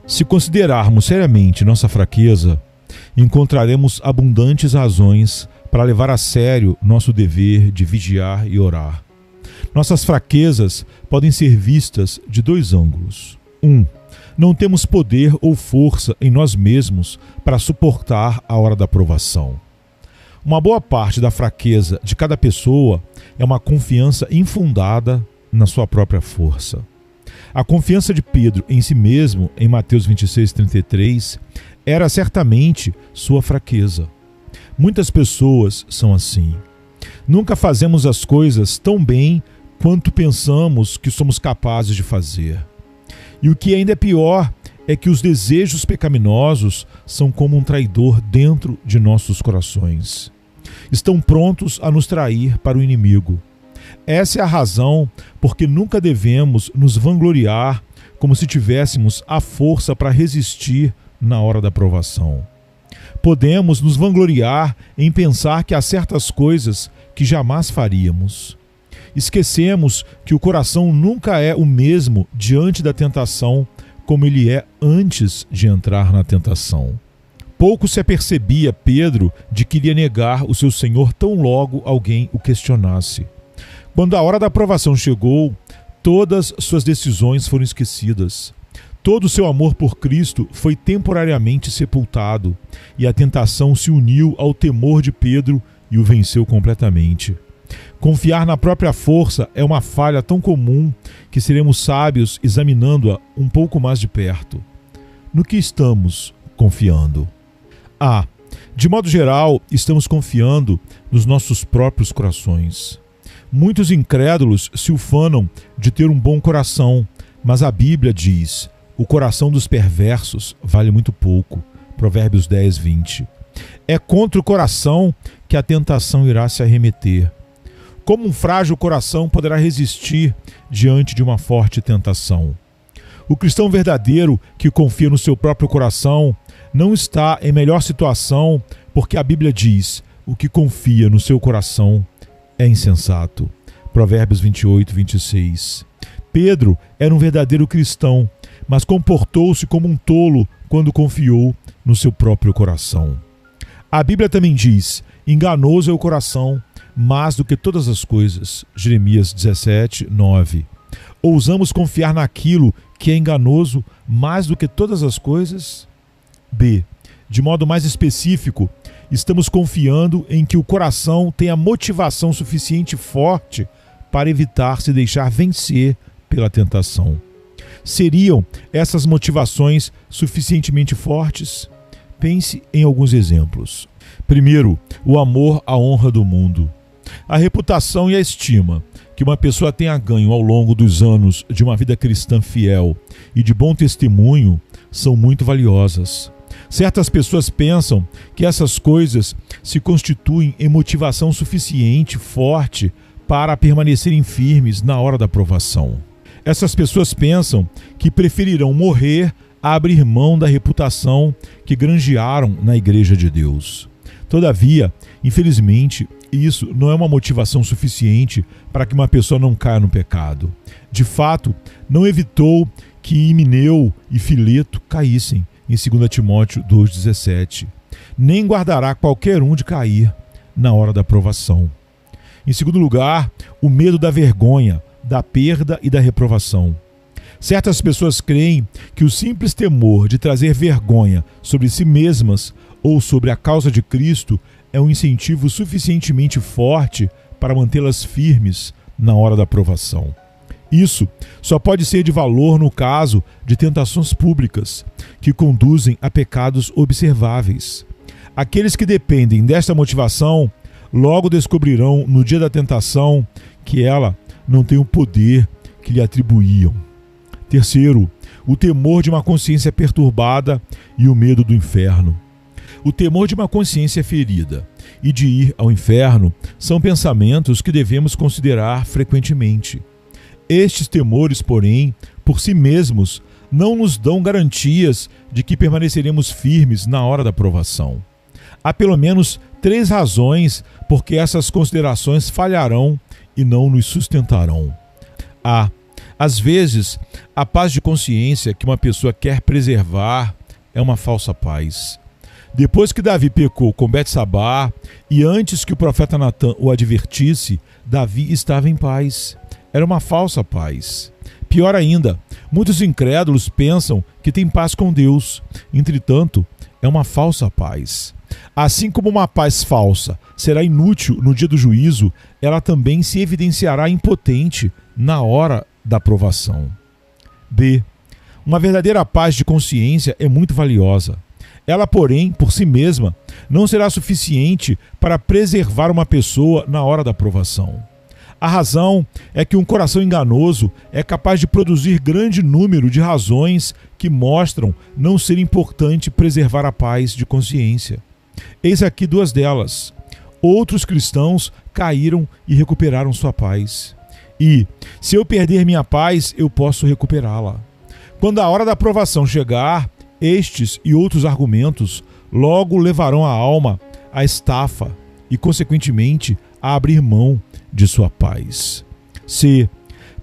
Se considerarmos seriamente nossa fraqueza, encontraremos abundantes razões para levar a sério nosso dever de vigiar e orar. Nossas fraquezas podem ser vistas de dois ângulos. 1. Não temos poder ou força em nós mesmos para suportar a hora da provação. Uma boa parte da fraqueza de cada pessoa é uma confiança infundada na sua própria força. A confiança de Pedro em si mesmo, em Mateus 26:33, era certamente sua fraqueza. Muitas pessoas são assim. Nunca fazemos as coisas tão bem quanto pensamos que somos capazes de fazer. E o que ainda é pior é que os desejos pecaminosos são como um traidor dentro de nossos corações. Estão prontos a nos trair para o inimigo. Essa é a razão porque nunca devemos nos vangloriar como se tivéssemos a força para resistir na hora da provação. Podemos nos vangloriar em pensar que há certas coisas que jamais faríamos. Esquecemos que o coração nunca é o mesmo diante da tentação como ele é antes de entrar na tentação. Pouco se apercebia Pedro de que iria negar o seu Senhor tão logo alguém o questionasse. Quando a hora da provação chegou, todas suas decisões foram esquecidas. Todo o seu amor por Cristo foi temporariamente sepultado, e a tentação se uniu ao temor de Pedro e o venceu completamente. Confiar na própria força é uma falha tão comum que seremos sábios examinando-a um pouco mais de perto. No que estamos confiando? De modo geral, estamos confiando nos nossos próprios corações. Muitos incrédulos se ufanam de ter um bom coração, mas a Bíblia diz: o coração dos perversos vale muito pouco. Provérbios 10:20. É contra o coração que a tentação irá se arremeter. Como um frágil coração poderá resistir diante de uma forte tentação? O cristão verdadeiro que confia no seu próprio coração não está em melhor situação, porque a Bíblia diz: o que confia no seu coração é insensato. Provérbios 28:26. Pedro era um verdadeiro cristão, mas comportou-se como um tolo quando confiou no seu próprio coração. A Bíblia também diz: enganoso é o coração, mais do que todas as coisas. Jeremias 17:9. Ousamos confiar naquilo que é enganoso mais do que todas as coisas? De modo mais específico, estamos confiando em que o coração tenha motivação suficiente forte para evitar se deixar vencer pela tentação. Seriam essas motivações suficientemente fortes? Pense em alguns exemplos. Primeiro, o amor à honra do mundo. A reputação e a estima que uma pessoa tenha ganho ao longo dos anos de uma vida cristã fiel e de bom testemunho são muito valiosas. Certas pessoas pensam que essas coisas se constituem em motivação suficiente, forte, para permanecerem firmes na hora da provação. Essas pessoas pensam que preferirão morrer a abrir mão da reputação que granjearam na Igreja de Deus. Todavia, infelizmente, isso não é uma motivação suficiente para que uma pessoa não caia no pecado. De fato, não evitou que Himeneu e Fileto caíssem, em 2 Timóteo 2,17. Nem guardará qualquer um de cair na hora da provação. Em segundo lugar, o medo da vergonha, da perda e da reprovação. Certas pessoas creem que o simples temor de trazer vergonha sobre si mesmas ou sobre a causa de Cristo é um incentivo suficientemente forte para mantê-las firmes na hora da provação. Isso só pode ser de valor no caso de tentações públicas, que conduzem a pecados observáveis. Aqueles que dependem desta motivação logo descobrirão no dia da tentação que ela não tem o poder que lhe atribuíam. Terceiro, o temor de uma consciência perturbada e o medo do inferno. O temor de uma consciência ferida e de ir ao inferno são pensamentos que devemos considerar frequentemente. Estes temores, porém, por si mesmos, não nos dão garantias de que permaneceremos firmes na hora da provação. Há pelo menos 3 razões por que essas considerações falharão e não nos sustentarão. Às vezes, a paz de consciência que uma pessoa quer preservar é uma falsa paz. Depois que Davi pecou com Betsabá e antes que o profeta Natã o advertisse, Davi estava em paz. Era uma falsa paz. Pior ainda, muitos incrédulos pensam que têm paz com Deus. Entretanto, é uma falsa paz. Assim como uma paz falsa será inútil no dia do juízo, ela também se evidenciará impotente na hora da provação. B. Uma verdadeira paz de consciência é muito valiosa. Ela, porém, por si mesma, não será suficiente para preservar uma pessoa na hora da provação. A razão é que um coração enganoso é capaz de produzir grande número de razões que mostram não ser importante preservar a paz de consciência. Eis aqui duas delas. Outros cristãos caíram e recuperaram sua paz. E, se eu perder minha paz, eu posso recuperá-la. Quando a hora da provação chegar, estes e outros argumentos logo levarão a alma à estafa e, consequentemente, a abrir mão de sua paz. Se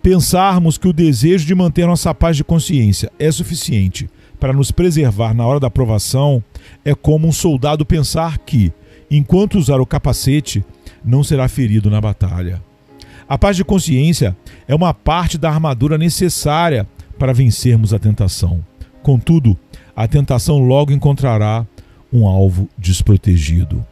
pensarmos que o desejo de manter nossa paz de consciência é suficiente para nos preservar na hora da provação, é como um soldado pensar que, enquanto usar o capacete, não será ferido na batalha. A paz de consciência é uma parte da armadura necessária para vencermos a tentação. Contudo, a tentação logo encontrará um alvo desprotegido.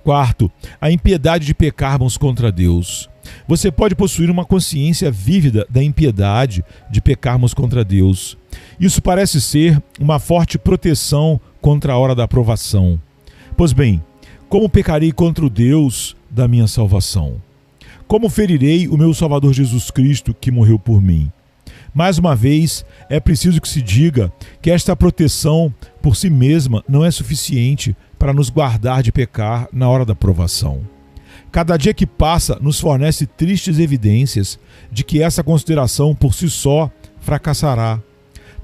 Quarto, a impiedade de pecarmos contra Deus. Você pode possuir uma consciência vívida da impiedade de pecarmos contra Deus. Isso parece ser uma forte proteção contra a hora da provação. Pois bem, como pecarei contra o Deus da minha salvação? Como ferirei o meu Salvador Jesus Cristo que morreu por mim? Mais uma vez, é preciso que se diga que esta proteção por si mesma não é suficiente para nos guardar de pecar na hora da provação. Cada dia que passa nos fornece tristes evidências de que essa consideração por si só fracassará.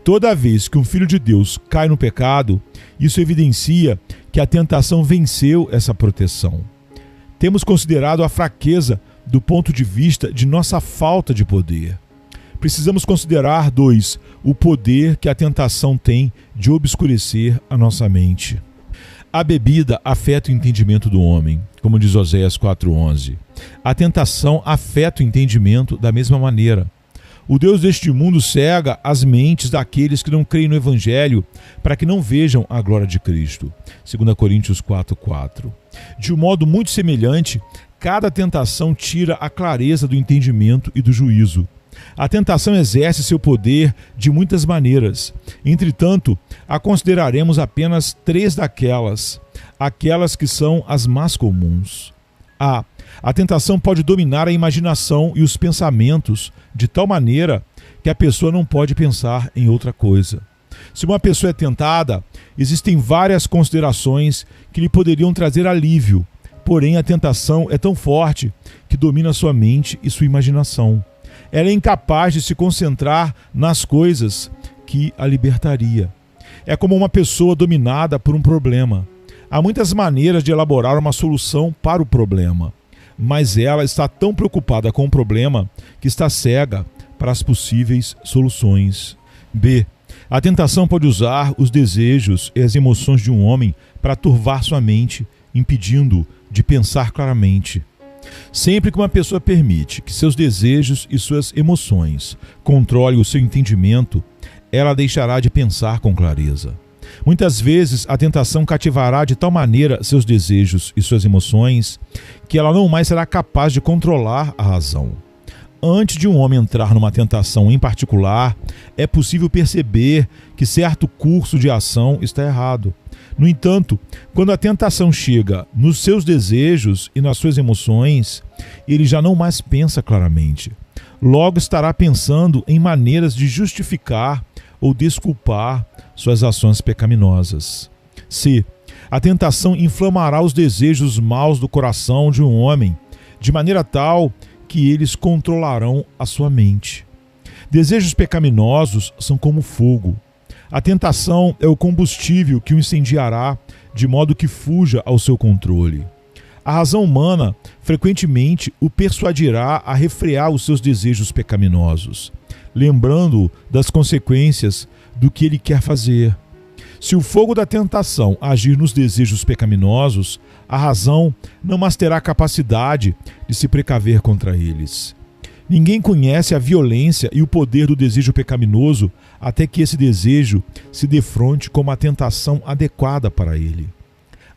Toda vez que um filho de Deus cai no pecado, isso evidencia que a tentação venceu essa proteção. Temos considerado a fraqueza do ponto de vista de nossa falta de poder. Precisamos considerar, 2, o poder que a tentação tem de obscurecer a nossa mente. A bebida afeta o entendimento do homem, como diz Oséias 4:11. A tentação afeta o entendimento da mesma maneira. O Deus deste mundo cega as mentes daqueles que não creem no Evangelho para que não vejam a glória de Cristo. 2 Coríntios 4:4. De um modo muito semelhante, cada tentação tira a clareza do entendimento e do juízo. A tentação exerce seu poder de muitas maneiras. Entretanto, a consideraremos apenas 3 daquelas, aquelas que são as mais comuns. A tentação pode dominar a imaginação e os pensamentos de tal maneira que a pessoa não pode pensar em outra coisa. Se uma pessoa é tentada, existem várias considerações que lhe poderiam trazer alívio, porém a tentação é tão forte que domina sua mente e sua imaginação. Ela é incapaz de se concentrar nas coisas que a libertaria. É como uma pessoa dominada por um problema. Há muitas maneiras de elaborar uma solução para o problema, mas ela está tão preocupada com o problema que está cega para as possíveis soluções. B. A tentação pode usar os desejos e as emoções de um homem para turvar sua mente, impedindo-o de pensar claramente. Sempre que uma pessoa permite que seus desejos e suas emoções controlem o seu entendimento, ela deixará de pensar com clareza. Muitas vezes a tentação cativará de tal maneira seus desejos e suas emoções que ela não mais será capaz de controlar a razão. Antes de um homem entrar numa tentação em particular, é possível perceber que certo curso de ação está errado. No entanto, quando a tentação chega nos seus desejos e nas suas emoções, ele já não mais pensa claramente. Logo estará pensando em maneiras de justificar ou desculpar suas ações pecaminosas. C. A tentação inflamará os desejos maus do coração de um homem, de maneira tal que eles controlarão a sua mente. Desejos pecaminosos são como fogo. A tentação é o combustível que o incendiará de modo que fuja ao seu controle. A razão humana frequentemente o persuadirá a refrear os seus desejos pecaminosos. lembrando das consequências do que ele quer fazer. Se o fogo da tentação agir nos desejos pecaminosos, a razão não mais terá capacidade de se precaver contra eles. Ninguém conhece a violência e o poder do desejo pecaminoso até que esse desejo se defronte com uma tentação adequada para ele.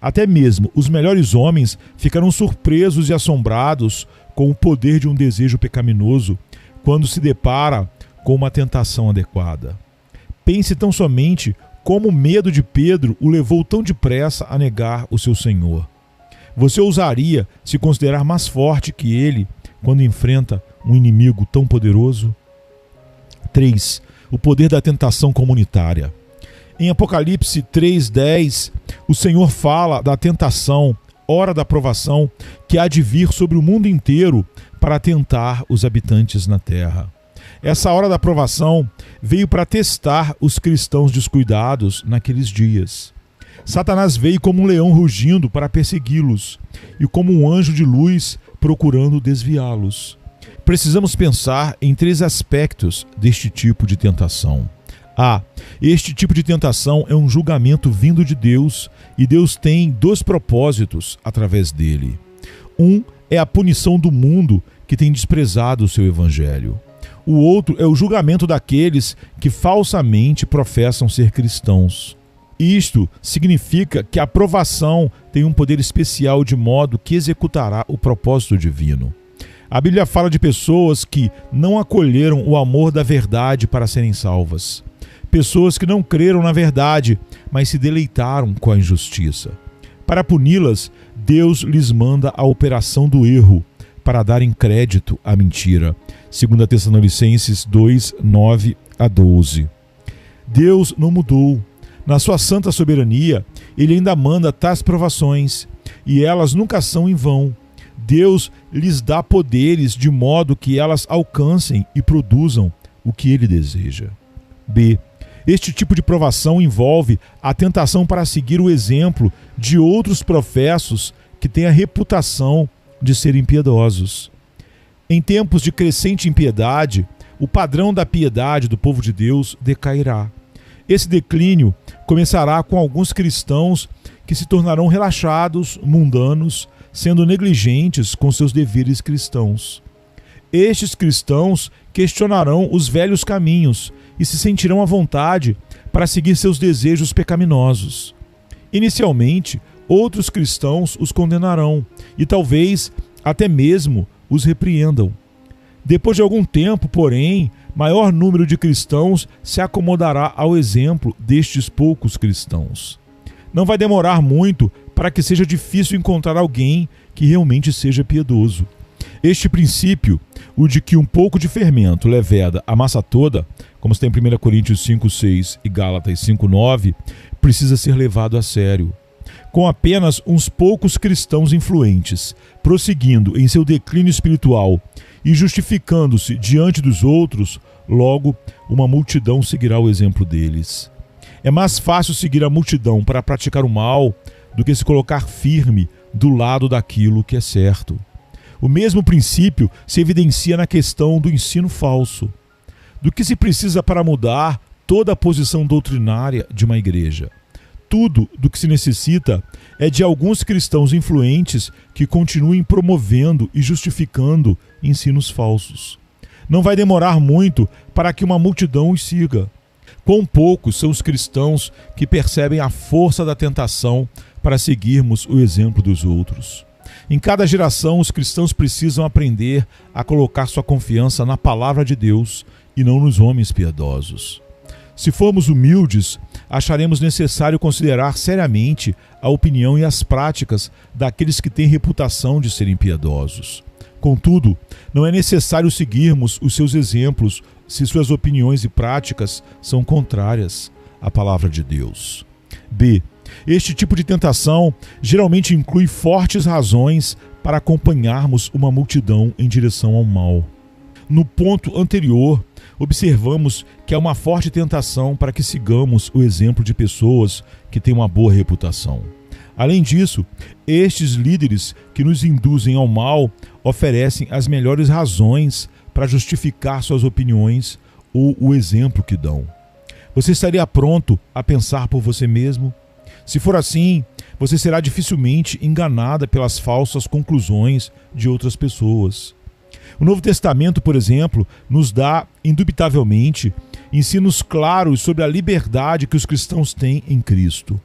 Até mesmo os melhores homens ficarão surpresos e assombrados com o poder de um desejo pecaminoso quando se depara com uma tentação adequada. Pense tão somente como o medo de Pedro o levou tão depressa a negar o seu Senhor. Você ousaria se considerar mais forte que ele quando enfrenta um inimigo tão poderoso? 3. O poder da tentação comunitária. Em Apocalipse 3:10, o Senhor fala da tentação, hora da provação, que há de vir sobre o mundo inteiro para tentar os habitantes na terra. Essa hora da provação veio para testar os cristãos descuidados naqueles dias. Satanás veio como um leão rugindo para persegui-los e como um anjo de luz procurando desviá-los. Precisamos pensar em 3 aspectos deste tipo de tentação. Este tipo de tentação é um julgamento vindo de Deus e Deus tem 2 propósitos através dele. Um é a punição do mundo que tem desprezado o seu evangelho. O outro é o julgamento daqueles que falsamente professam ser cristãos. Isto significa que a provação tem um poder especial de modo que executará o propósito divino. A Bíblia fala de pessoas que não acolheram o amor da verdade para serem salvas. Pessoas que não creram na verdade, mas se deleitaram com a injustiça. Para puni-las, Deus lhes manda a operação do erro, para darem crédito à mentira. 2 Tessalonicenses 2, 9 a 12. Deus não mudou. Na sua santa soberania, Ele ainda manda tais provações, e elas nunca são em vão. Deus lhes dá poderes de modo que elas alcancem e produzam o que Ele deseja. B. Este tipo de provação envolve a tentação para seguir o exemplo de outros professos que têm a reputação de serem piedosos. Em tempos de crescente impiedade, o padrão da piedade do povo de Deus decairá. Esse declínio começará com alguns cristãos que se tornarão relaxados, mundanos, sendo negligentes com seus deveres cristãos. Estes cristãos questionarão os velhos caminhos e se sentirão à vontade para seguir seus desejos pecaminosos. Inicialmente, outros cristãos os condenarão e talvez até mesmo os repreendam. Depois de algum tempo, porém, maior número de cristãos se acomodará ao exemplo destes poucos cristãos. Não vai demorar muito para que seja difícil encontrar alguém que realmente seja piedoso. Este princípio, o de que um pouco de fermento leveda a massa toda, como está em 1 Coríntios 5:6 e Gálatas 5:9, precisa ser levado a sério. Com apenas uns poucos cristãos influentes, prosseguindo em seu declínio espiritual e justificando-se diante dos outros, logo uma multidão seguirá o exemplo deles. É mais fácil seguir a multidão para praticar o mal do que se colocar firme do lado daquilo que é certo. O mesmo princípio se evidencia na questão do ensino falso. Do que se precisa para mudar toda a posição doutrinária de uma igreja? Tudo do que se necessita é de alguns cristãos influentes que continuem promovendo e justificando ensinos falsos. Não vai demorar muito para que uma multidão os siga. Quão poucos são os cristãos que percebem a força da tentação para seguirmos o exemplo dos outros. Em cada geração, os cristãos precisam aprender a colocar sua confiança na palavra de Deus e não nos homens piedosos. Se formos humildes, acharemos necessário considerar seriamente a opinião e as práticas daqueles que têm reputação de serem piedosos. Contudo, não é necessário seguirmos os seus exemplos se suas opiniões e práticas são contrárias à palavra de Deus. B. Este tipo de tentação geralmente inclui fortes razões para acompanharmos uma multidão em direção ao mal. No ponto anterior, observamos que há uma forte tentação para que sigamos o exemplo de pessoas que têm uma boa reputação. Além disso, estes líderes que nos induzem ao mal oferecem as melhores razões para justificar suas opiniões ou o exemplo que dão? Você estaria pronto a pensar por você mesmo? Se for assim, você será dificilmente enganada pelas falsas conclusões de outras pessoas. O Novo Testamento, por exemplo, nos dá, indubitavelmente, ensinos claros sobre a liberdade que os cristãos têm em Cristo.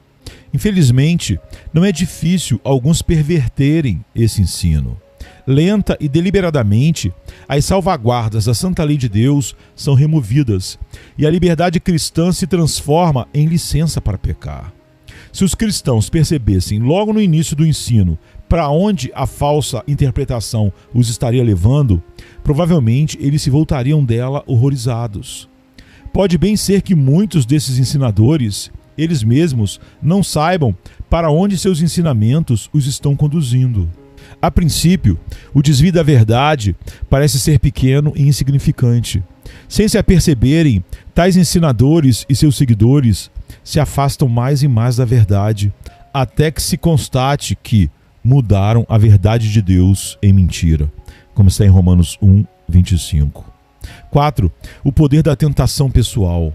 Infelizmente, não é difícil alguns perverterem esse ensino. Lenta e deliberadamente, as salvaguardas da santa lei de Deus são removidas e a liberdade cristã se transforma em licença para pecar. Se os cristãos percebessem logo no início do ensino para onde a falsa interpretação os estaria levando, provavelmente eles se voltariam dela horrorizados. Pode bem ser que muitos desses ensinadores, eles mesmos, não saibam para onde seus ensinamentos os estão conduzindo. A princípio, o desvio da verdade parece ser pequeno e insignificante. Sem se aperceberem, tais ensinadores e seus seguidores se afastam mais e mais da verdade, até que se constate que mudaram a verdade de Deus em mentira, como está em Romanos 1, 25. 4. O poder da tentação pessoal.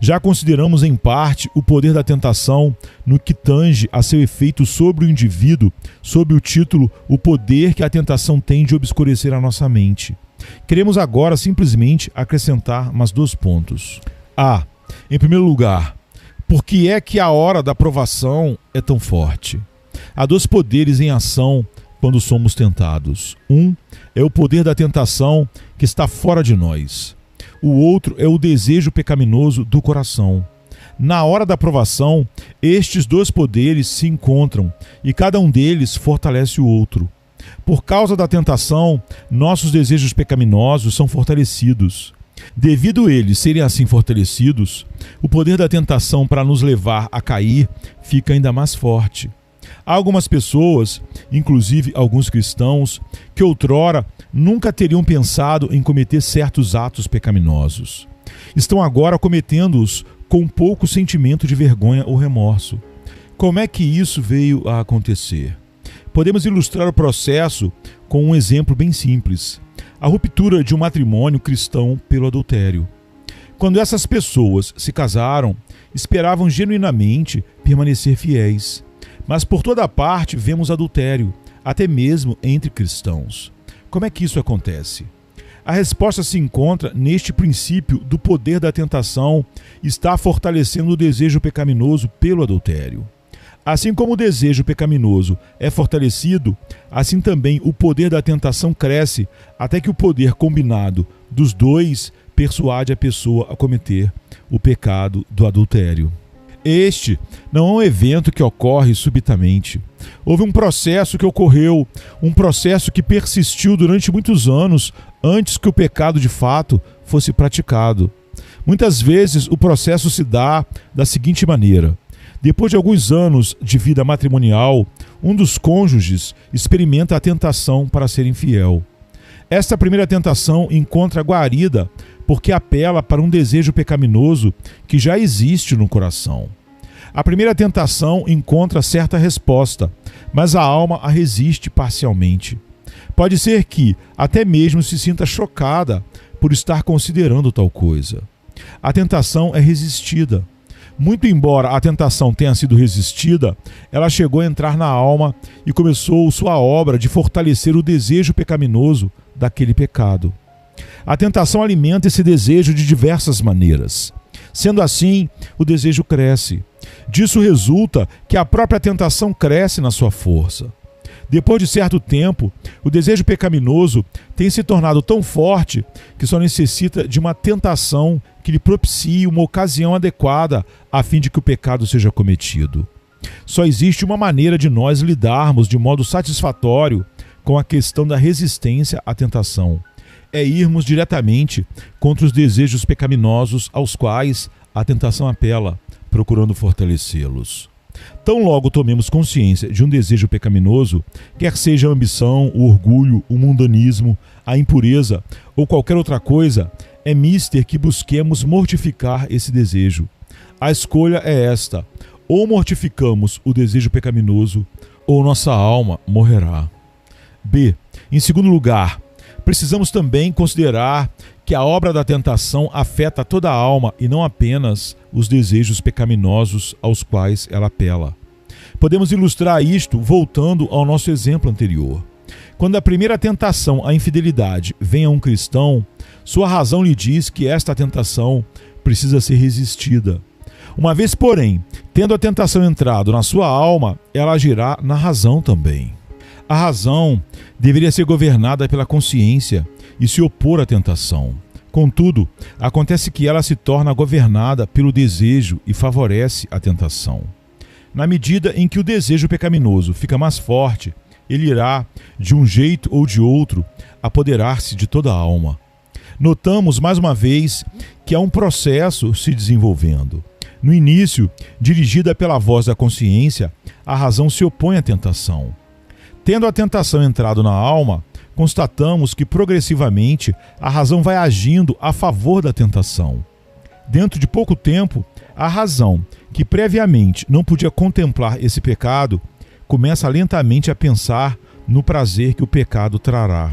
Já consideramos em parte o poder da tentação no que tange a seu efeito sobre o indivíduo, sob o título O poder que a tentação tem de obscurecer a nossa mente. Queremos agora simplesmente acrescentar mais 2 pontos. A. Em primeiro lugar, por que é que a hora da provação é tão forte? Há 2 poderes em ação quando somos tentados. Um é o poder da tentação que está fora de nós. O outro é o desejo pecaminoso do coração. Na hora da provação, estes 2 poderes se encontram e cada um deles fortalece o outro. Por causa da tentação, nossos desejos pecaminosos são fortalecidos. Devido a eles serem assim fortalecidos, o poder da tentação para nos levar a cair fica ainda mais forte. Há algumas pessoas, inclusive alguns cristãos, que outrora nunca teriam pensado em cometer certos atos pecaminosos. Estão agora cometendo-os com pouco sentimento de vergonha ou remorso. Como é que isso veio a acontecer? Podemos ilustrar o processo com um exemplo bem simples: a ruptura de um matrimônio cristão pelo adultério. Quando essas pessoas se casaram, esperavam genuinamente permanecer fiéis. Mas por toda parte vemos adultério, até mesmo entre cristãos. Como é que isso acontece? A resposta se encontra neste princípio do poder da tentação está fortalecendo o desejo pecaminoso pelo adultério. Assim como o desejo pecaminoso é fortalecido, assim também o poder da tentação cresce até que o poder combinado dos 2 persuade a pessoa a cometer o pecado do adultério. Este não é um evento que ocorre subitamente. Houve um processo que ocorreu, um processo que persistiu durante muitos anos antes que o pecado de fato fosse praticado. Muitas vezes o processo se dá da seguinte maneira: depois de alguns anos de vida matrimonial, um dos cônjuges experimenta a tentação para ser infiel. Esta primeira tentação encontra guarida porque apela para um desejo pecaminoso que já existe no coração. A primeira tentação encontra certa resposta, mas a alma a resiste parcialmente. Pode ser que até mesmo se sinta chocada por estar considerando tal coisa. A tentação é resistida. Muito embora a tentação tenha sido resistida, ela chegou a entrar na alma e começou sua obra de fortalecer o desejo pecaminoso daquele pecado. A tentação alimenta esse desejo de diversas maneiras. Sendo assim, o desejo cresce. Disso resulta que a própria tentação cresce na sua força. Depois de certo tempo, o desejo pecaminoso tem se tornado tão forte que só necessita de uma tentação que lhe propicie uma ocasião adequada a fim de que o pecado seja cometido. Só existe uma maneira de nós lidarmos de modo satisfatório com a questão da resistência à tentação. É irmos diretamente contra os desejos pecaminosos aos quais a tentação apela, procurando fortalecê-los. Tão logo tomemos consciência de um desejo pecaminoso, quer seja a ambição, o orgulho, o mundanismo, a impureza ou qualquer outra coisa, é mister que busquemos mortificar esse desejo. A escolha é esta: ou mortificamos o desejo pecaminoso, ou nossa alma morrerá. B. Em segundo lugar, precisamos também considerar que a obra da tentação afeta toda a alma e não apenas os desejos pecaminosos aos quais ela apela. Podemos ilustrar isto voltando ao nosso exemplo anterior. Quando a primeira tentação, a infidelidade, vem a um cristão, sua razão lhe diz que esta tentação precisa ser resistida. Uma vez, porém, tendo a tentação entrado na sua alma, ela agirá na razão também. A razão deveria ser governada pela consciência e se opor à tentação. Contudo, acontece que ela se torna governada pelo desejo e favorece a tentação. Na medida em que o desejo pecaminoso fica mais forte, ele irá, de um jeito ou de outro, apoderar-se de toda a alma. Notamos, mais uma vez, que há um processo se desenvolvendo. No início, dirigida pela voz da consciência, a razão se opõe à tentação. Tendo a tentação entrado na alma, constatamos que progressivamente a razão vai agindo a favor da tentação. Dentro de pouco tempo, a razão, que previamente não podia contemplar esse pecado, começa lentamente a pensar no prazer que o pecado trará.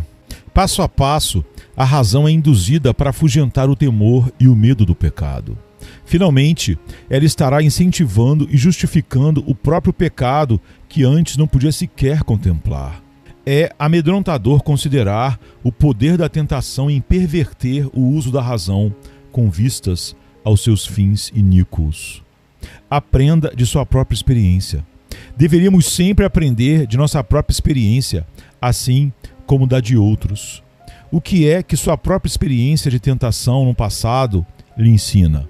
Passo a passo, a razão é induzida para afugentar o temor e o medo do pecado. Finalmente, ela estará incentivando e justificando o próprio pecado que antes não podia sequer contemplar. É amedrontador considerar o poder da tentação em perverter o uso da razão com vistas aos seus fins iníquos. Aprenda de sua própria experiência. Deveríamos sempre aprender de nossa própria experiência, assim como da de outros. O que é que sua própria experiência de tentação no passado lhe ensina?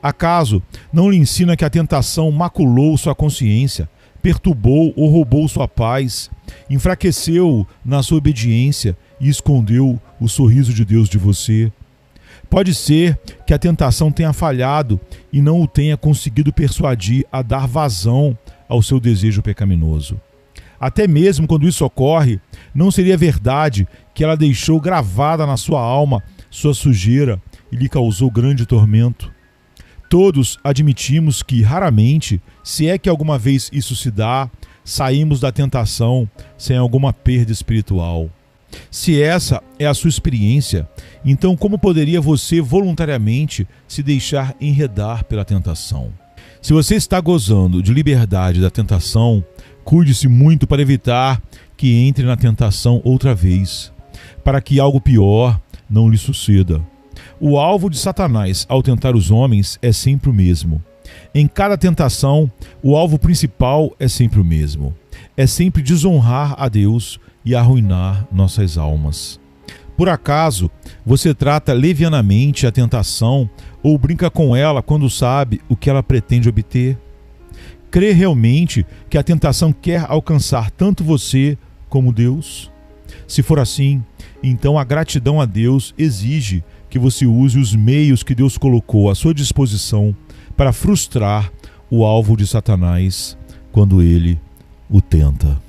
Acaso não lhe ensina que a tentação maculou sua consciência, perturbou ou roubou sua paz, enfraqueceu na sua obediência e escondeu o sorriso de Deus de você? Pode ser que a tentação tenha falhado e não o tenha conseguido persuadir a dar vazão ao seu desejo pecaminoso. Até mesmo quando isso ocorre, não seria verdade que ela deixou gravada na sua alma sua sujeira e lhe causou grande tormento? Todos admitimos que, raramente, se é que alguma vez isso se dá, saímos da tentação sem alguma perda espiritual. Se essa é a sua experiência, então como poderia você voluntariamente se deixar enredar pela tentação? Se você está gozando de liberdade da tentação, cuide-se muito para evitar que entre na tentação outra vez, para que algo pior não lhe suceda. O alvo de Satanás ao tentar os homens é sempre o mesmo. Em cada tentação, o alvo principal é sempre o mesmo. É sempre desonrar a Deus e arruinar nossas almas. Por acaso, você trata levianamente a tentação ou brinca com ela quando sabe o que ela pretende obter? Crê realmente que a tentação quer alcançar tanto você como Deus? Se for assim, então a gratidão a Deus exige que você use os meios que Deus colocou à sua disposição para frustrar o alvo de Satanás quando ele o tenta.